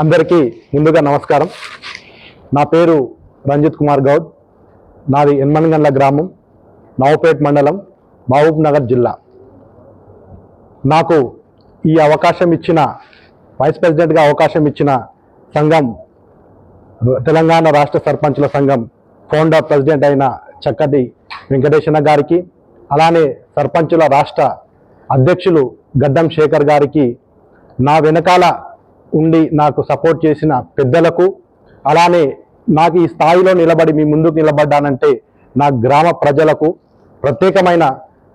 అందరికీ ముందుగా నమస్కారం. నా పేరు రంజిత్ కుమార్ గౌడ్. నాది ఎన్మన్గండ్ల గ్రామం, నవపేట్ మండలం, మహబూబ్ నగర్ జిల్లా. నాకు ఈ అవకాశం ఇచ్చిన వైస్ ప్రెసిడెంట్గా అవకాశం ఇచ్చిన సంఘం తెలంగాణ రాష్ట్ర సర్పంచుల సంఘం ఫౌండర్ ప్రెసిడెంట్ అయిన చక్కటి వెంకటేశన్న గారికి, అలానే సర్పంచుల రాష్ట్ర అధ్యక్షులు గడ్డం శేఖర్ గారికి, నా వెనకాల ఉండి నాకు సపోర్ట్ చేసిన పెద్దలకు, అలానే నాకు ఈ స్థాయిలో నిలబడి మీ ముందుకు నిలబడ్డానంటే నా గ్రామ ప్రజలకు ప్రత్యేకమైన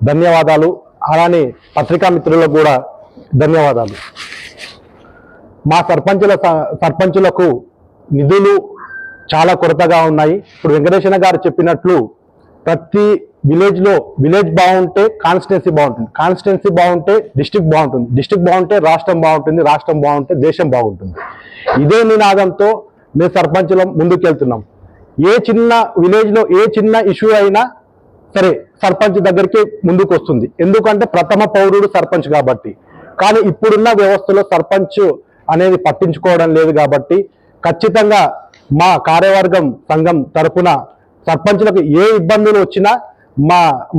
ధన్యవాదాలు. అలానే పత్రికా మిత్రులకు కూడా ధన్యవాదాలు. మా సర్పంచులకు నిధులు చాలా కొరతగా ఉన్నాయి. ఇప్పుడు వెంకటేశన్న గారు చెప్పినట్లు ప్రతి విలేజ్ బాగుంటే కాన్స్టిట్యున్సీ బాగుంటుంది, కాన్స్టిట్యున్సీ బాగుంటే డిస్ట్రిక్ట్ బాగుంటుంది, డిస్ట్రిక్ట్ బాగుంటే రాష్ట్రం బాగుంటుంది, రాష్ట్రం బాగుంటే దేశం బాగుంటుంది. ఇదే నినాదంతో మేము సర్పంచులం ముందుకెళ్తున్నాం. ఏ చిన్న విలేజ్లో ఏ చిన్న ఇష్యూ అయినా సరే సర్పంచ్ దగ్గరికి ముందుకు వస్తుంది, ఎందుకంటే ప్రథమ పౌరుడు సర్పంచ్ కాబట్టి. కానీ ఇప్పుడున్న వ్యవస్థలో సర్పంచ్ అనేది పట్టించుకోవడం లేదు కాబట్టి ఖచ్చితంగా మా కార్యవర్గం సంఘం తరపున సర్పంచులకు ఏ ఇబ్బందులు వచ్చినా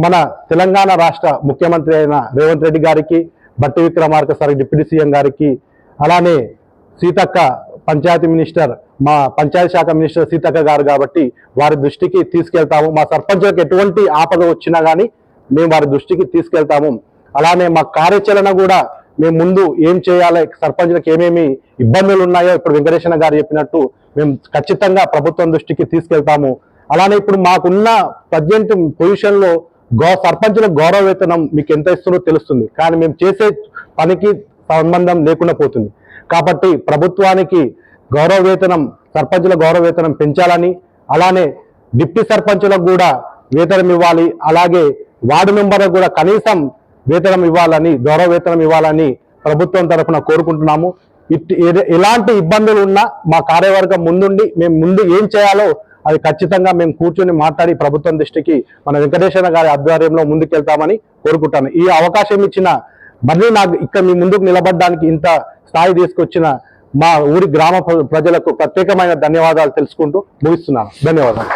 మన తెలంగాణ రాష్ట్ర ముఖ్యమంత్రి అయిన రేవంత్ రెడ్డి గారికి, బట్టి విక్రమార్క సార్ డిప్యూటీ సీఎం గారికి, అలానే సీతక్క పంచాయతీ మినిస్టర్, మా పంచాయతీ శాఖ మినిస్టర్ సీతక్క గారు కాబట్టి వారి దృష్టికి తీసుకెళ్తాము. మా సర్పంచులకు ఎటువంటి ఆపద వచ్చినా కానీ మేము వారి దృష్టికి తీసుకెళ్తాము. అలానే మా కార్యాచరణ కూడా మేము ముందు ఏం చేయాలి, సర్పంచులకు ఏమేమి ఇబ్బందులు ఉన్నాయో ఇప్పుడు వెంకటేశన్న గారు చెప్పినట్టు మేము ఖచ్చితంగా ప్రభుత్వం దృష్టికి తీసుకెళ్తాము. అలానే ఇప్పుడు మాకున్న ప్రజెంట్ పొజిషన్లో సర్పంచుల గౌరవ వేతనం మీకు ఎంత ఇస్తుందో తెలుస్తుంది, కానీ మేము చేసే పనికి సంబంధం లేకుండా పోతుంది. కాబట్టి ప్రభుత్వానికి గౌరవ వేతనం, సర్పంచుల గౌరవ వేతనం పెంచాలని, అలానే డిప్యూటీ సర్పంచులకు కూడా వేతనం ఇవ్వాలి, అలాగే వార్డు మెంబర్లకు కూడా కనీసం వేతనం ఇవ్వాలని, గౌరవ వేతనం ఇవ్వాలని ప్రభుత్వం తరఫున కోరుకుంటున్నాము. ఎలాంటి ఇబ్బందులు ఉన్నా మా కార్యవర్గం ముందుండి మేము ముందు ఏం చేయాలో అది ఖచ్చితంగా మేము కూర్చొని మాట్లాడి ప్రభుత్వం దృష్టికి మన వెంకటేశ్వర గారి ఆధ్వర్యంలో ముందుకెళ్తామని కోరుకుంటాను. ఈ అవకాశం ఇచ్చిన మళ్ళీ నాకు ఇక్కడ మీ ముందుకు నిలబడడానికి ఇంత స్థాయి తీసుకొచ్చిన మా ఊరి గ్రామ ప్రజలకు ప్రత్యేకమైన ధన్యవాదాలు తెలుసుకుంటూ ముగిస్తున్నాను. ధన్యవాదాలు.